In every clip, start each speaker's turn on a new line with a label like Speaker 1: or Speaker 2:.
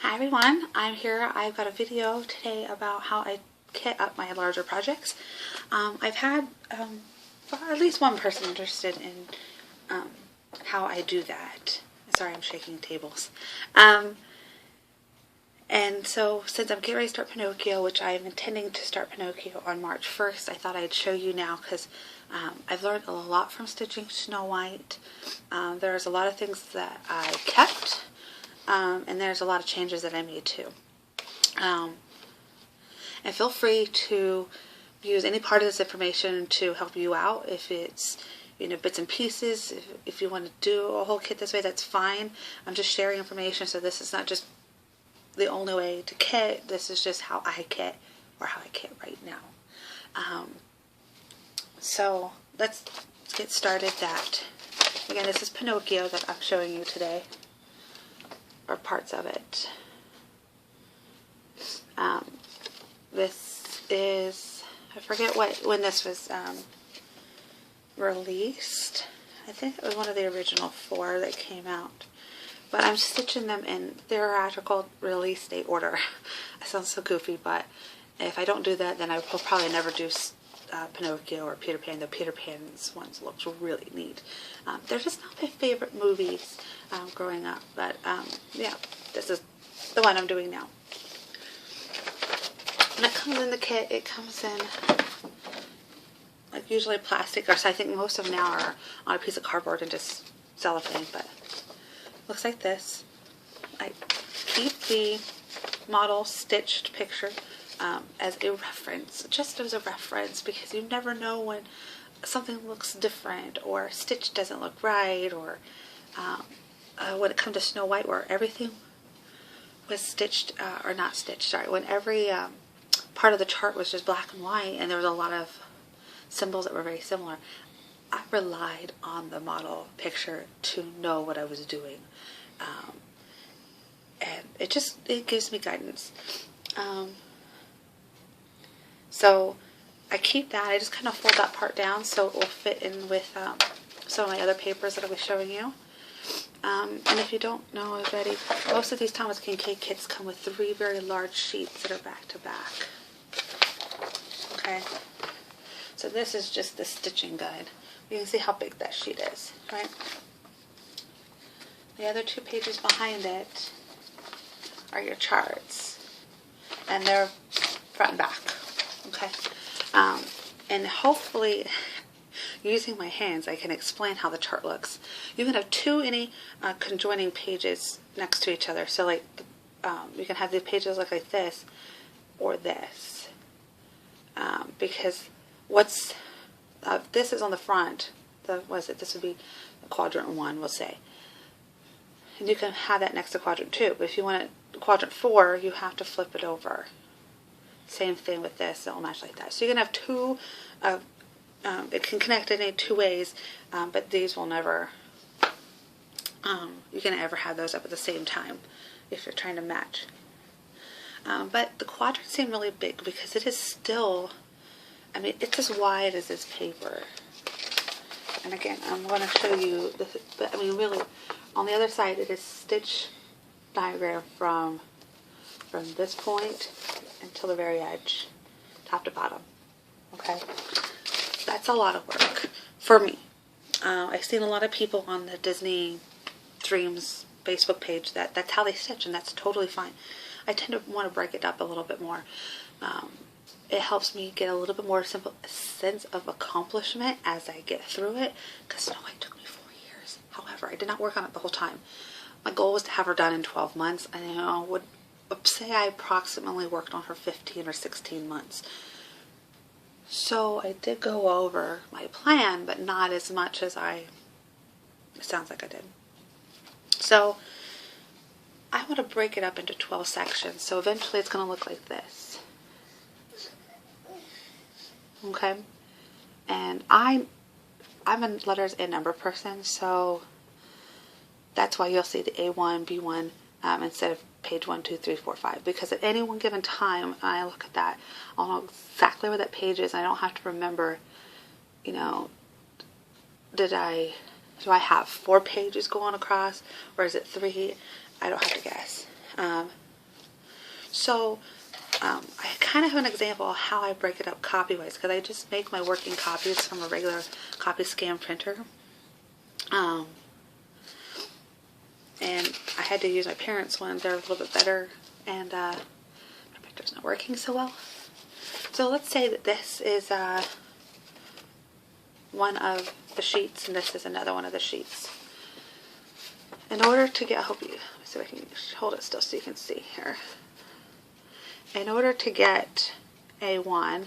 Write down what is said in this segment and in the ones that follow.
Speaker 1: Hi everyone, I'm here. I've got a video today about how I kit up my larger projects. I've had at least one person interested in how I do that. Sorry, I'm shaking tables. And so since I'm getting ready to start Pinocchio, which I am intending to start Pinocchio on March 1st, I thought I'd show you now because I've learned a lot from stitching Snow White. There's a lot of things that I kept. And there's a lot of changes that I made too. And feel free to use any part of this information to help you out. If it's, bits and pieces, if you want to do a whole kit this way, that's fine. I'm just sharing information, so this is not just the only way to kit. This is just how I kit, or how I kit right now. So let's get started. Again, this is Pinocchio that I'm showing you today, or parts of it. This is, I forget when this was released. I think it was one of the original 4 that came out. But I'm stitching them in theoretical release date order. I sound so goofy, but if I don't do that, then I will probably never do Pinocchio or Peter Pan. The Peter Pan's ones looks really neat. They're just not my favorite movies growing up, but yeah, this is the one I'm doing now. When it comes in the kit, it comes in like usually plastic, or so I think most of them now are on a piece of cardboard and just cellophane, but looks like this. I keep the model stitched picture as a reference, just as a reference, because you never know when something looks different or stitch doesn't look right, or when it comes to Snow White, where everything was stitched, or not stitched, sorry, when every part of the chart was just black and white and there was a lot of symbols that were very similar, I relied on the model picture to know what I was doing. And it gives me guidance. So I keep that. I just kind of fold that part down so it will fit in with some of my other papers that I'll be showing you. And if you don't know already, most of these Thomas Kinkade kits come with 3 very large sheets that are back to back. Okay, so this is just the stitching guide. You can see how big that sheet is, right? The other 2 pages behind it are your charts, and they're front and back. Okay, and hopefully, using my hands, I can explain how the chart looks. You can have 2 conjoining pages next to each other. So like, you can have the pages look like this or this, because this is on the front. This would be quadrant 1, we'll say. And you can have that next to quadrant 2. But if you want it quadrant 4, you have to flip it over. Same thing with this. It will match like that. So you can have 2. It can connect in 2 ways, but these will never. You can ever have those up at the same time if you're trying to match. But the quadrants seem really big because it is still. I mean, it's as wide as this paper. And again, I'm going to show you this, but I mean, really, on the other side, it is stitch diagram from this point until the very edge, top to bottom. Okay, that's a lot of work for me. I've seen a lot of people on the Disney Dreams Facebook page that's how they stitch, and that's totally fine. I tend to want to break it up a little bit more. It helps me get a little bit more simple sense of accomplishment as I get through it, because Snow White took me 4 years. However, I did not work on it the whole time. My goal was to have her done in 12 months, and I would say I approximately worked on her 15 or 16 months. So I did go over my plan, but not as much as it sounds like I did. So I want to break it up into 12 sections, so eventually it's going to look like this. Okay, and I'm a letters and number person, so that's why you'll see the A1, B1 instead of page 1, 2, 3, 4, 5. Because at any one given time, when I look at that, I'll know exactly where that page is. I don't have to remember, do I have 4 pages going across, or is it 3? I don't have to guess. So I kind of have an example of how I break it up copy-wise, because I just make my working copies from a regular copy scan printer. And I had to use my parents' ones. They're a little bit better, and my printer's not working so well. So let's say that this is one of the sheets, and this is another one of the sheets. In order to get, I hope you, let me see if I can hold it still so you can see here. In order to get A1,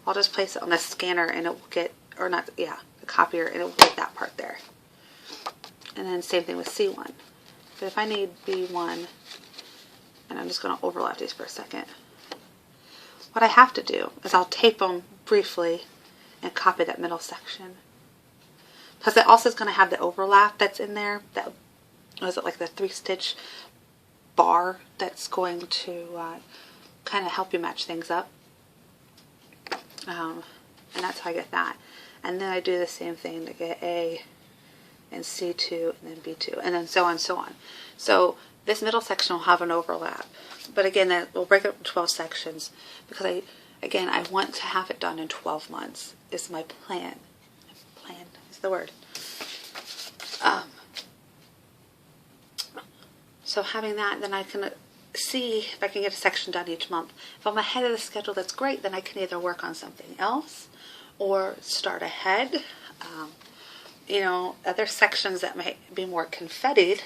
Speaker 1: I'll just place it on the scanner and it will get, or not, yeah, the copier, and it will get that part there. And then same thing with C1. But if I need B1, and I'm just going to overlap these for a second, what I have to do is I'll tape them briefly and copy that middle section. Because it also is going to have the overlap that's in there, that, was it like the 3-stitch bar that's going to kind of help you match things up. And that's how I get that. And then I do the same thing to get A and C2 and then B2 and then so on and so on. So this middle section will have an overlap. But again, that will break it up into 12 sections because I want to have it done in 12 months is my plan. Plan is the word. So having that, then I can see if I can get a section done each month. If I'm ahead of the schedule, that's great. Then I can either work on something else or start ahead. You know, other sections that might be more confettied,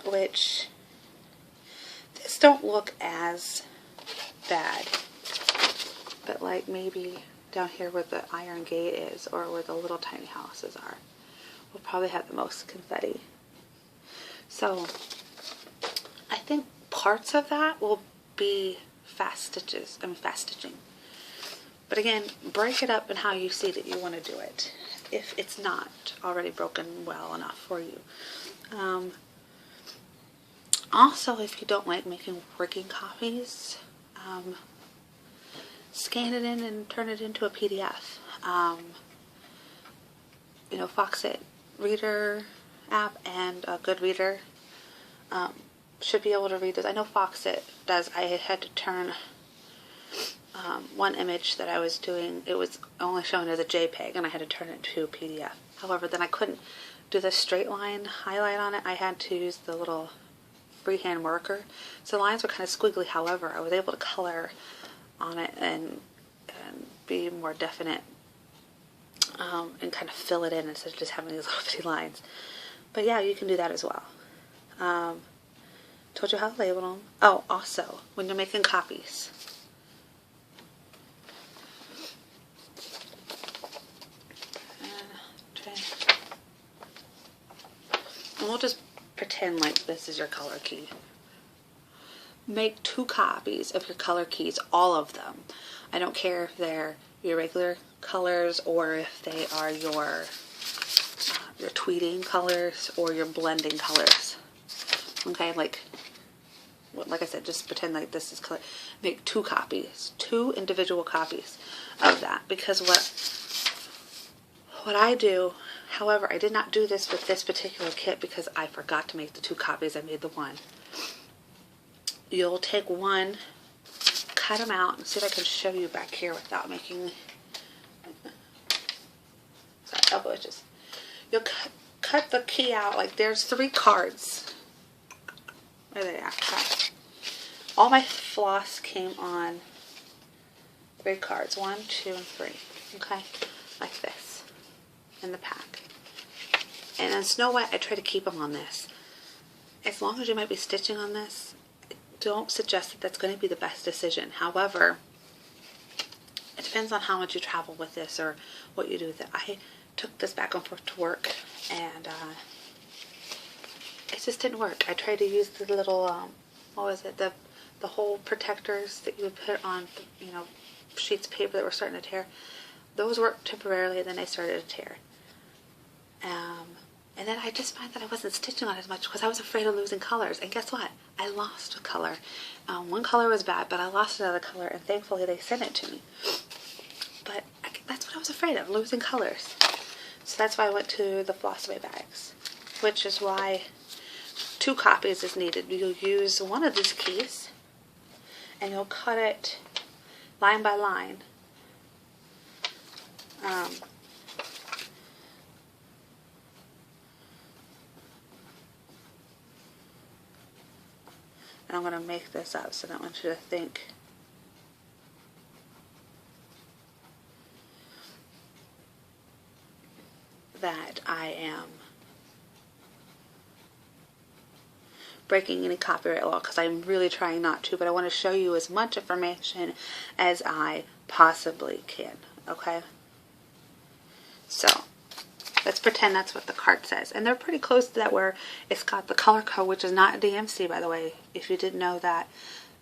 Speaker 1: which these don't look as bad. But like maybe down here where the iron gate is or where the little tiny houses are, will probably have the most confetti. So I think parts of that will be fast stitching. But again, break it up in how you see that you want to do it, if it's not already broken well enough for you. Also, if you don't like making working copies, scan it in and turn it into a PDF. You know, Foxit Reader app and a Goodreader should be able to read this. I know Foxit does. I had to turn one image that I was doing, it was only shown as a JPEG, and I had to turn it to a PDF. However, then I couldn't do the straight line highlight on it. I had to use the little freehand marker. So the lines were kind of squiggly. However, I was able to color on it and be more definite and kind of fill it in instead of just having these little bitty lines. But yeah, you can do that as well. Told you how to label them. Oh, also, when you're making copies, and we'll just pretend like this is your color key. Make 2 copies of your color keys, all of them. I don't care if they're your regular colors or if they are your tweeting colors or your blending colors. Okay, like I said, just pretend like this is color. Make 2 copies, 2 individual copies of that, because what I do, however, I did not do this with this particular kit because I forgot to make the 2 copies. I made the 1. You'll take one, cut them out, and see if I can show you back here without making elbow itches. You'll cut the key out. Like there's 3 cards. Where are they at? Cut. All my floss came on 3 cards. 1, 2, and 3. Okay, like this in the pack. And in Snow White, I try to keep them on this. As long as you might be stitching on this, don't suggest that that's going to be the best decision. However, it depends on how much you travel with this or what you do with it. I took this back and forth to work, and it just didn't work. I tried to use the little, what was it, the hole protectors that you would put on, you know, sheets of paper that were starting to tear. Those worked temporarily, and then they started to tear. And then I just find that I wasn't stitching on as much because I was afraid of losing colors. And guess what? I lost a color. One color was bad, but I lost another color, and thankfully they sent it to me. But that's what I was afraid of, losing colors. So that's why I went to the floss away bags, which is why 2 copies is needed. You'll use one of these keys and you'll cut it line by line. And I'm going to make this up, so I don't want you to think that I am breaking any copyright law, because I'm really trying not to, but I want to show you as much information as I possibly can, okay? So, let's pretend that's what the card says. And they're pretty close to that, where it's got the color code, which is not DMC, by the way, if you didn't know that.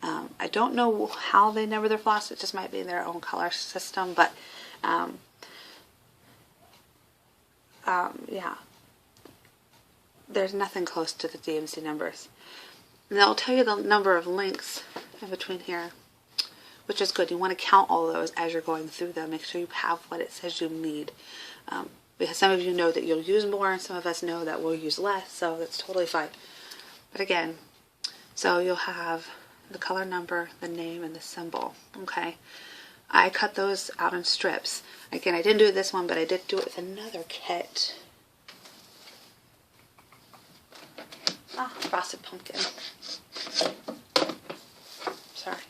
Speaker 1: I don't know how they number their floss. It just might be their own color system, but yeah. There's nothing close to the DMC numbers. And they'll tell you the number of links in between here, which is good. You want to count all those as you're going through them. Make sure you have what it says you need. Because some of you know that you'll use more, and some of us know that we'll use less, so that's totally fine. But again, so you'll have the color number, the name, and the symbol. Okay, I cut those out in strips. Again, I didn't do this one, but I did do it with another kit. Frosted pumpkin. Sorry.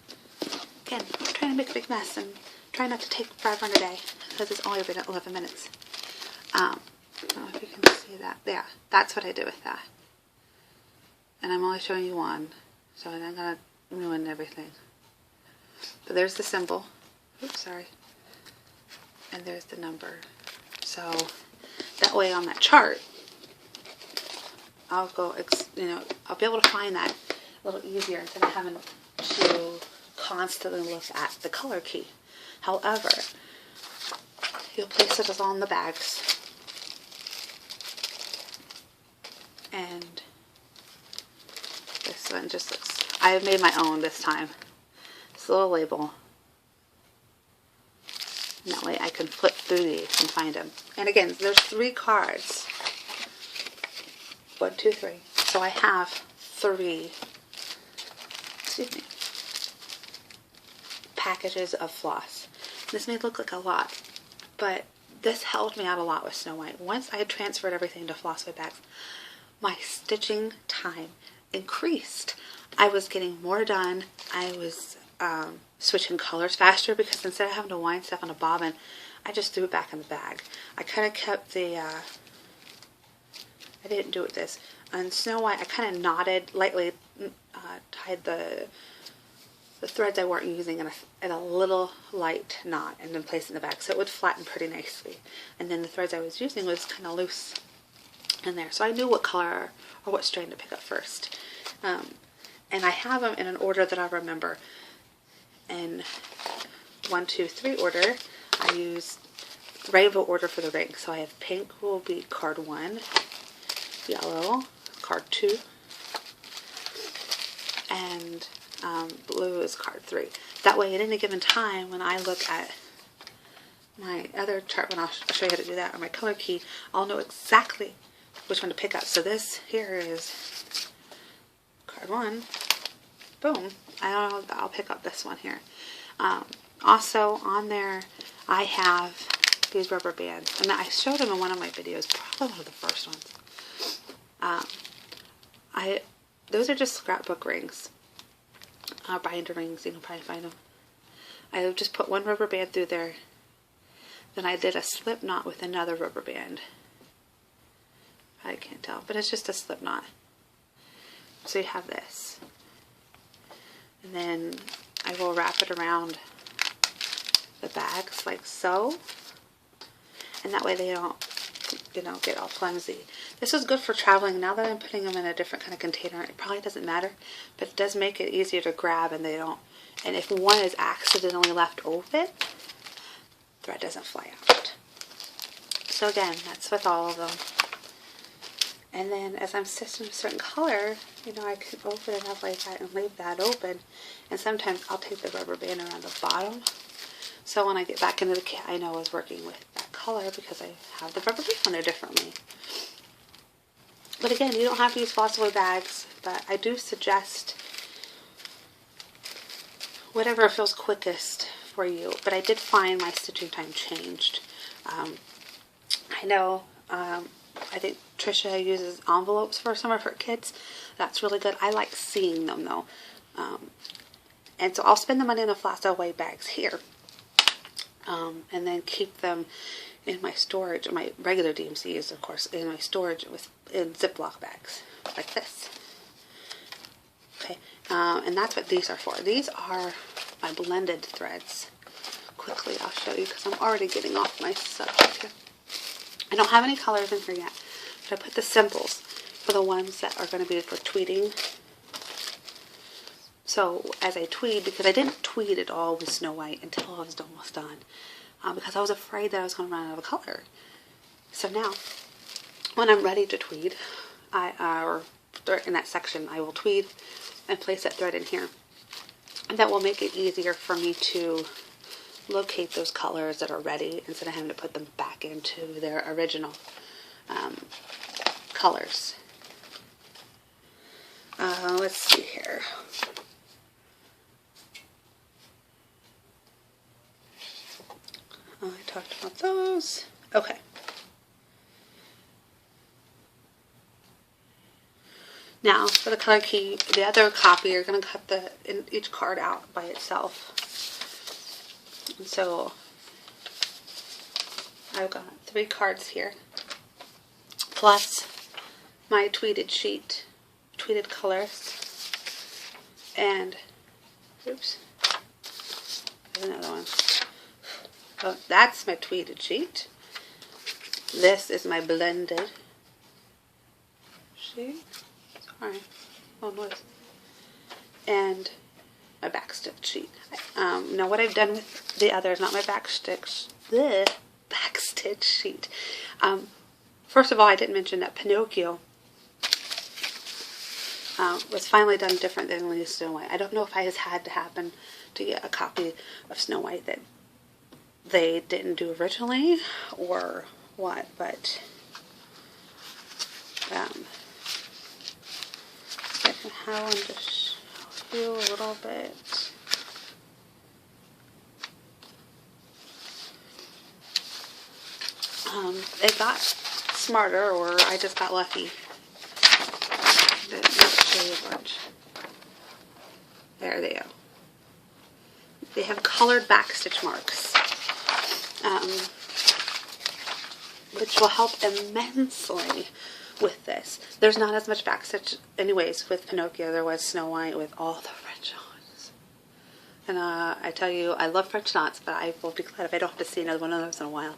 Speaker 1: Again, I'm trying to make a big mess and try not to take forever a day, because it's only been 11 minutes. I don't know if you can see that. Yeah, that's what I did with that. And I'm only showing you one, so I'm not going to ruin everything. But there's the symbol. Oops, sorry. And there's the number. So that way on that chart, I'll go, I'll be able to find that a little easier instead of having to constantly look at the color key. However, you'll place it all in the bags. And this one just looks, I have made my own this time. It's a little label. And that way I can flip through these and find them. And again, there's 3 cards. 1, 2, 3. So I have 3, excuse me, packages of floss. This may look like a lot, but this helped me out a lot with Snow White. Once I had transferred everything to floss weight bags, my stitching time increased. I was getting more done. I was switching colors faster, because instead of having to wind stuff on a bobbin, I just threw it back in the bag. I kind of kept the, I didn't do it this. On Snow White, I kind of knotted, lightly tied the threads I weren't using in a little light knot, and then placed it in the bag, so it would flatten pretty nicely. And then the threads I was using was kind of loose in there, so I knew what color or what strain to pick up first. And I have them in an order that I remember. In 1, 2, 3 order, I use rainbow order for the ring. So I have pink will be card 1, yellow card 2, and blue is card 3. That way at any given time when I look at my other chart, when I'll show you how to do that, or my color key, I'll know exactly which one to pick up. So this here is card 1. Boom. I'll pick up this one here. Also on there I have these rubber bands, and I showed them in one of my videos, probably one of the first ones. Those are just scrapbook rings, binder rings. You can probably find them. I just put one rubber band through there. Then I did a slip knot with another rubber band. I can't tell, but it's just a slip knot. So you have this. And then I will wrap it around the bags like so. And that way they don't, get all flimsy. This is good for traveling. Now that I'm putting them in a different kind of container, it probably doesn't matter, but it does make it easier to grab, and they don't, and if one is accidentally left open, thread doesn't fly out. So again, that's with all of them. And then as I'm stitching a certain color, I can open it up like that and leave that open. And sometimes I'll take the rubber band around the bottom. So when I get back into the kit, I know I was working with that color because I have the rubber band on there differently. But again, you don't have to use fossil away bags, but I do suggest whatever feels quickest for you. But I did find my stitching time changed. I know, I think Trisha uses envelopes for some of her kits. That's really good. I like seeing them though. And so I'll spend the money on the fossil away bags here. And then keep them in my storage, my regular DMCs, of course, in my storage in Ziploc bags, like this. Okay, and that's what these are for. These are my blended threads. Quickly, I'll show you because I'm already getting off my subject here. I don't have any colors in here yet, but I put the simples for the ones that are going to be for tweeding. So as I tweed, because I didn't tweed it all with Snow White until I was almost done, because I was afraid that I was going to run out of color. So now, when I'm ready to tweed, or in that section, I will tweed and place that thread in here. And that will make it easier for me to locate those colors that are ready instead of having to put them back into their original colors. Let's see here. I talked about those. Okay. Now, for the color key, the other copy, you're going to cut each card out by itself. And so, I've got 3 cards here, plus my tweeted sheet, tweeted colors, and, oops, there's another one. Oh, that's my tweeted sheet. This is my blended sheet. Sorry. Oh, noise. And my backstitch sheet. Now what I've done with the others, not my backstitch sheet. First of all, I didn't mention that Pinocchio was finally done different than Snow White. I don't know if I has had to happen to get a copy of Snow White that they didn't do originally or what, but I want to show you a little bit. It got smarter, or I just got lucky. Let's show you a bunch. There they go. They have colored backstitch marks, which will help immensely with this. There's not as much backstitch anyways with Pinocchio there was Snow White with all the French knots. And I tell you, I love French knots, but I will be glad if I don't have to see another one of those in a while.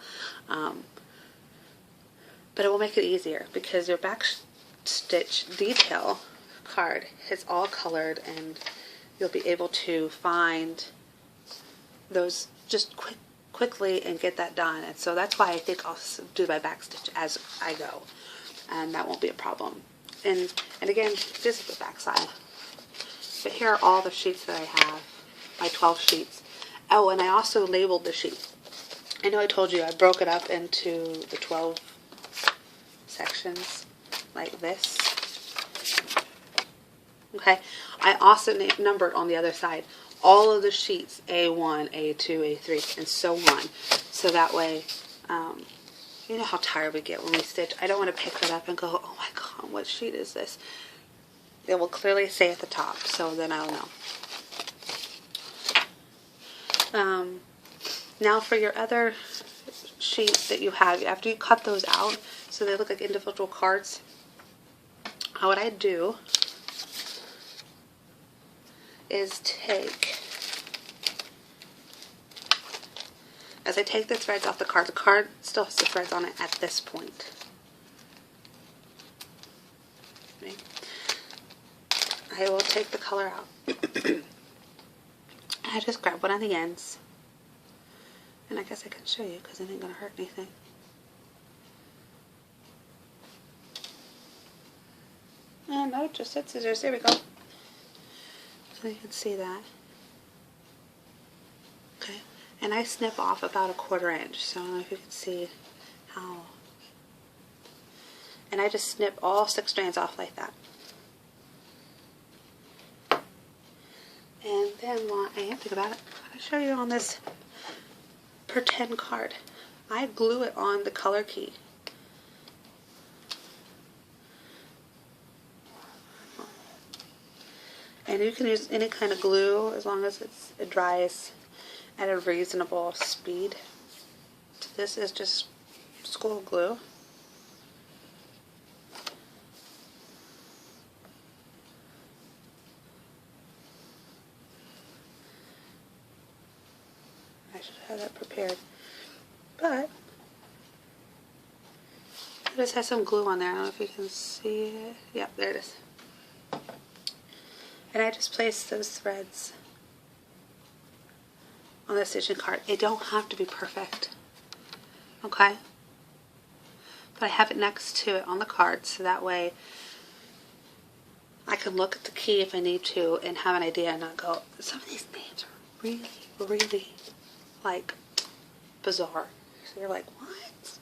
Speaker 1: But it will make it easier because your backstitch detail card is all colored and you'll be able to find those just quickly and get that done. And so that's why I think I'll do my backstitch as I go. And that won't be a problem. And again, this is the back side. But here are all the sheets that I have. My 12 sheets. Oh, and I also labeled the sheet. I know I told you I broke it up into the 12 sections like this. Okay. I also numbered on the other side all of the sheets, A1, A2, A3, and so on. So that way, you know how tired we get when we stitch. I don't want to pick it up and go, oh my god, what sheet is this? It will clearly say at the top, so then I'll know. Now for your other sheets that you have, after you cut those out, so they look like individual cards, what I do is as I take the threads off the card still has the threads on it at this point. Okay. I will take the color out. I just grab one of the ends. And I guess I can show you because it ain't going to hurt anything. And no, just hit scissors. There we go. So you can see that. Okay. And I snip off about 1/4 inch. So I don't know if you can see how. And I just snip all 6 strands off like that. And then while I am thinking about it, I'll show you on this pretend card. I glue it on the color key. And you can use any kind of glue as long as it dries at a reasonable speed. This is just school glue. I should have that prepared. But it just has some glue on there. I don't know if you can see it. Yep, there it is. And I just place those threads on the stitching card. It don't have to be perfect, okay? But I have it next to it on the card, so that way I can look at the key if I need to and have an idea and not go, some of these names are really, really, like, bizarre. So you're like, what?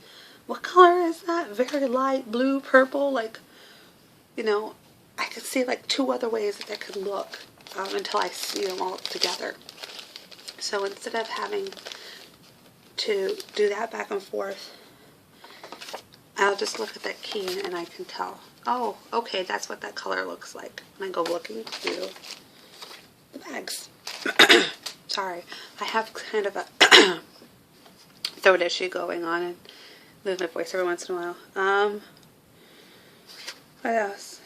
Speaker 1: What color is that? Very light blue, purple, like, you know, I could see like 2 other ways that could look until I see them all together. So instead of having to do that back and forth, I'll just look at that key and I can tell, oh, okay, that's what that color looks like when I go looking through the bags. Sorry, I have kind of a throat issue going on and move my voice every once in a while. What else?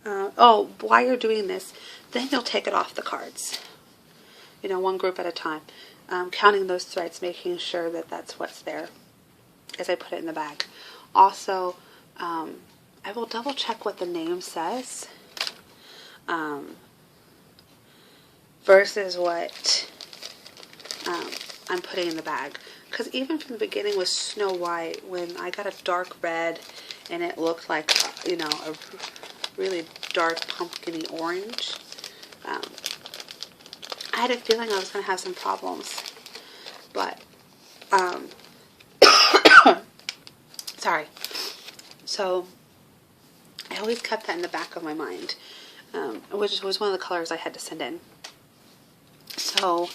Speaker 1: Oh, while you're doing this, then you'll take it off the cards. You know, one group at a time. Counting those threads, making sure that that's what's there as I put it in the bag. Also, I will double check what the name says versus what I'm putting in the bag. Because even from the beginning with Snow White, when I got a dark red and it looked like, you know, a really dark pumpkin-y orange, I had a feeling I was going to have some problems. But, sorry. So, I always kept that in the back of my mind, which was one of the colors I had to send in. So,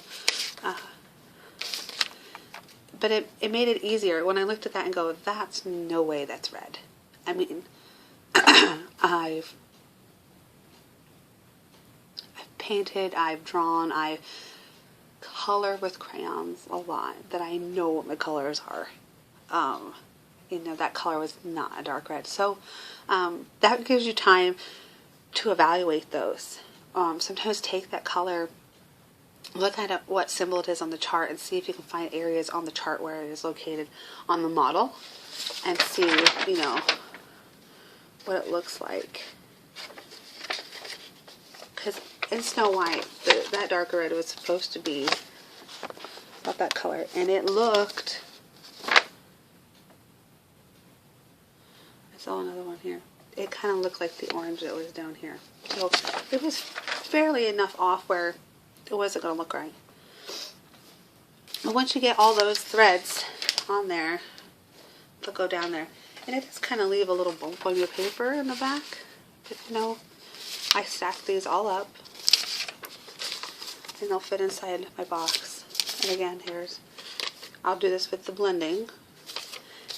Speaker 1: but it made it easier when I looked at that and go, that's no way that's red. I mean, I've painted, I've drawn, I color with crayons a lot, that I know what my colors are. You know, that color was not a dark red. So that gives you time to evaluate those. Sometimes take that color, look at what symbol it is on the chart, and see if you can find areas on the chart where it is located on the model, and see, you know, what it looks like. Because in Snow White, that darker red was supposed to be about that color, and it looked, I saw another one here, it kind of looked like the orange that was down here. So it was fairly enough off where it wasn't going to look right. But once you get all those threads on there, they'll go down there. And it does kind of leave a little bump on your paper in the back. But, you know, I stack these all up, and they'll fit inside my box. And again, I'll do this with the blending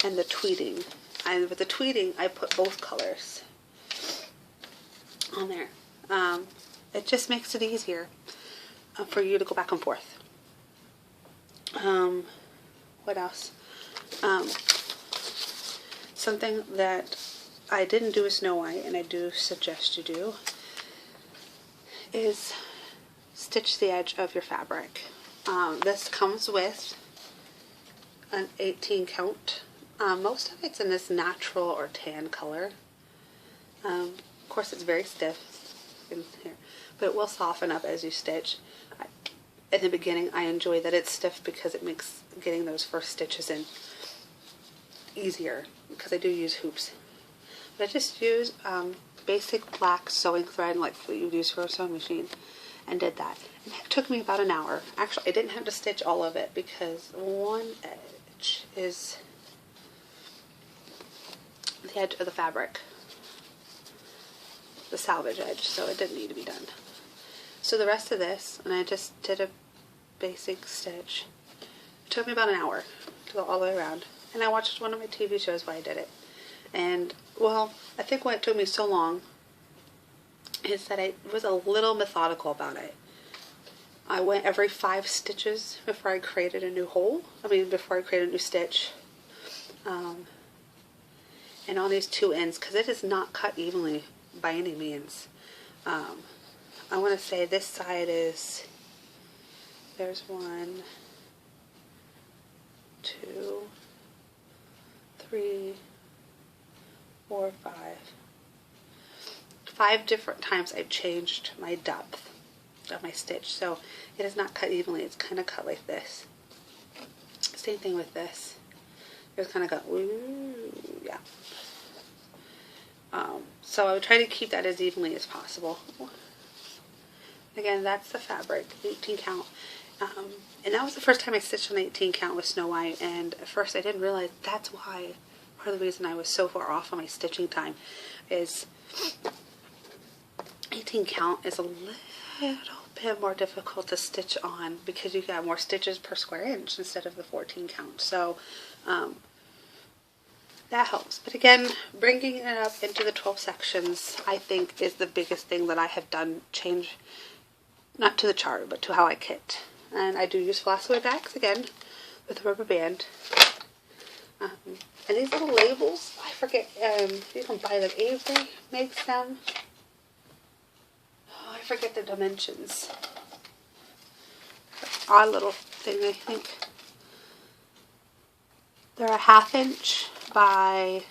Speaker 1: and the tweeting. And with the tweeting, I put both colors on there. It just makes it easier for you to go back and forth. What else? Something that I didn't do with Snow White, and I do suggest you do, is stitch the edge of your fabric. This comes with an 18 count. Most of it's in this natural or tan color. Of course, it's very stiff in here, but it will soften up as you stitch. In the beginning, I enjoy that it's stiff because it makes getting those first stitches in easier, because I do use hoops. But I just use basic black sewing thread like what you would use for a sewing machine, and did that. And it took me about an hour. Actually, I didn't have to stitch all of it because one edge is, the the edge of the fabric, the salvage edge, so it didn't need to be done. So the rest of this, and I just did a basic stitch. It took me about an hour to go all the way around, and I watched one of my TV shows while I did it. And, well, I think why it took me so long is that I was a little methodical about it. I went every 5 stitches before I created a new hole. Before I created a new stitch. And on these 2 ends, because it is not cut evenly by any means. I want to say this side is, there's 1, 2, 3, 4, 5. 5 different times I've changed my depth of my stitch, so it is not cut evenly. It's kind of cut like this. Same thing with this. It's kind of got, ooh, yeah. So I would try to keep that as evenly as possible. Again, that's the fabric, 18 count. And that was the first time I stitched an 18 count with Snow White, and at first I didn't realize that's why, part of the reason I was so far off on my stitching time is 18 count is a little bit more difficult to stitch on because you got more stitches per square inch instead of the 14 count. So that helps. But again, bringing it up into the 12 sections, I think, is the biggest thing that I have done change, not to the chart, but to how I kit. And I do use floss away bags again with a rubber band. And these little labels, I forget, you can buy them. Avery makes them. Oh, I forget the dimensions. Odd little thing, I think. They're a 1/2 inch by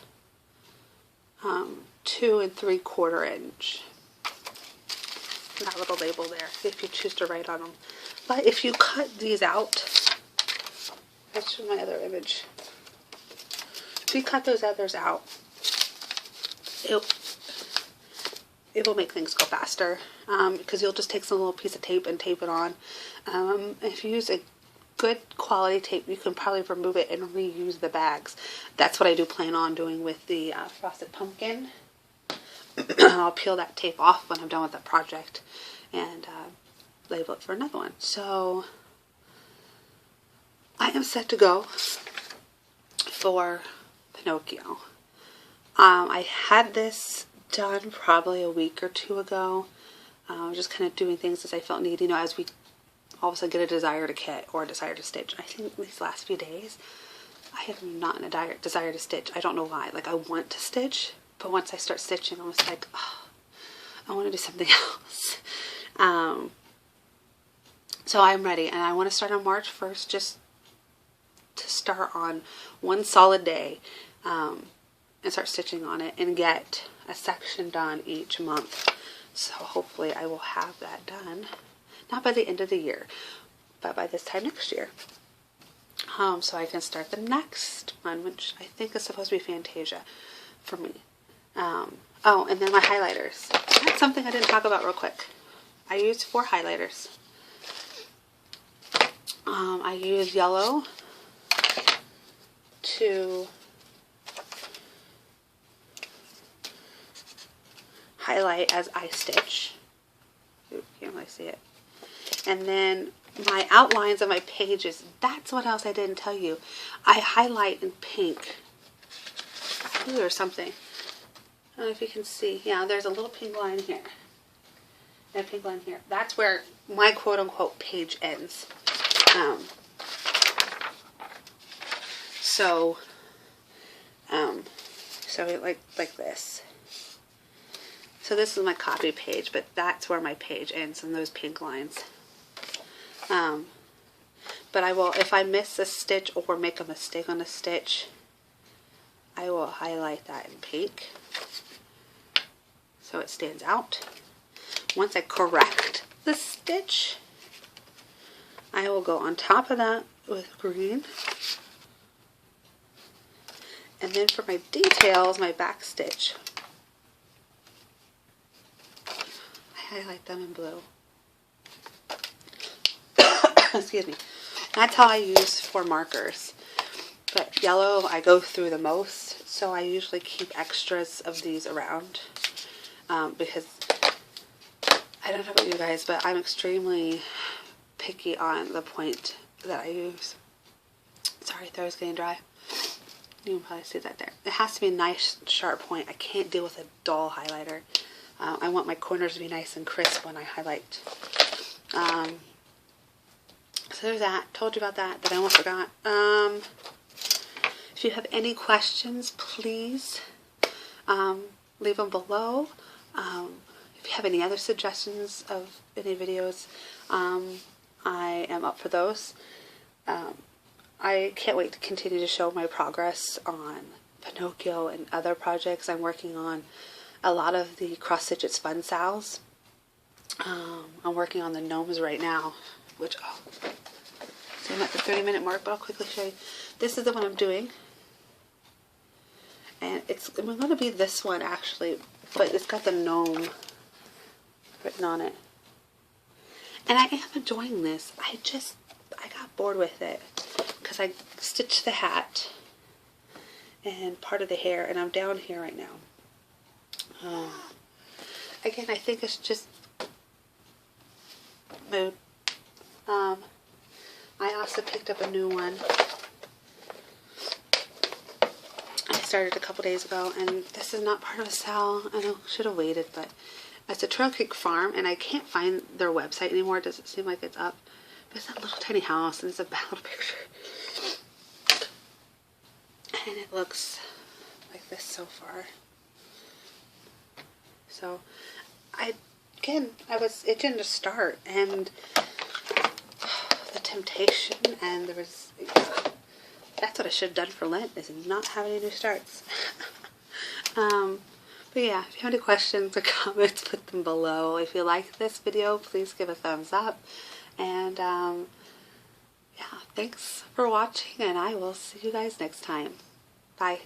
Speaker 1: 2 3/4 inch. That little label there, if you choose to write on them. But if you cut these out, that's my other image. If you cut those others out, it will make things go faster, because you'll just take some little piece of tape and tape it on. If you use a good quality tape, you can probably remove it and reuse the bags. That's what I do plan on doing with the frosted pumpkin. I'll peel that tape off when I'm done with the project and label it for another one. So I am set to go for Pinocchio. I had this done probably a week or 2 ago. Just kind of doing things as I felt need, as we all of a sudden get a desire to kit or a desire to stitch. I think these last few days I have not in a desire to stitch. I don't know why. Like, I want to stitch, but once I start stitching, I'm just like, oh, I want to do something else. So I'm ready, and I want to start on March 1st, just to start on one solid day and start stitching on it and get a section done each month. So hopefully I will have that done, not by the end of the year, but by this time next year. So I can start the next one, which I think is supposed to be Fantasia for me. Oh, and then my highlighters. That's something I didn't talk about real quick. I used 4 highlighters. I used yellow to highlight as I stitch. Ooh, can't really see it. And then my outlines of my pages, that's what else I didn't tell you. I highlight in pink. Ooh, or something. I don't know if you can see. Yeah, there's a little pink line here. And a pink line here. That's where my quote-unquote page ends. So like this. So this is my copy page, but that's where my page ends in those pink lines. But I will, if I miss a stitch or make a mistake on a stitch, I will highlight that in pink so it stands out. Once I correct the stitch, I will go on top of that with green. And then for my details, my back stitch, I highlight them in blue. Excuse me. That's how I use for markers. But yellow I go through the most, so I usually keep extras of these around because I don't know about you guys, but I'm extremely picky on the point that I use. Sorry, throat's getting dry. You can probably see that there. It has to be a nice sharp point. I can't deal with a dull highlighter. I want my corners to be nice and crisp when I highlight. So there's that. Told you about that. I almost forgot. If you have any questions, please leave them below. If you have any other suggestions of any videos, I am up for those. I can't wait to continue to show my progress on Pinocchio and other projects I'm working on. A lot of the cross-stitched spun sals. I'm working on the gnomes right now, which, so I'm at the 30-minute mark, but I'll quickly show you. This is the one I'm doing. And I'm going to be this one actually, but it's got the gnome written on it. And I am enjoying this. I got bored with it because I stitched the hat and part of the hair, and I'm down here right now. Again, I think it's just mood. I also picked up a new one. I started a couple days ago, and this is not part of a sale. I know, should have waited, but it's a Trail Creek Farm, and I can't find their website anymore. It doesn't seem like it's up. But it's that little tiny house, and it's a bad little picture. And it looks like this so far. So, I was itching to start, and the temptation, and there was, that's what I should have done for Lent, is not have any new starts. But yeah, if you have any questions or comments, put them below. If you like this video, please give a thumbs up. And yeah, thanks for watching, and I will see you guys next time. Bye.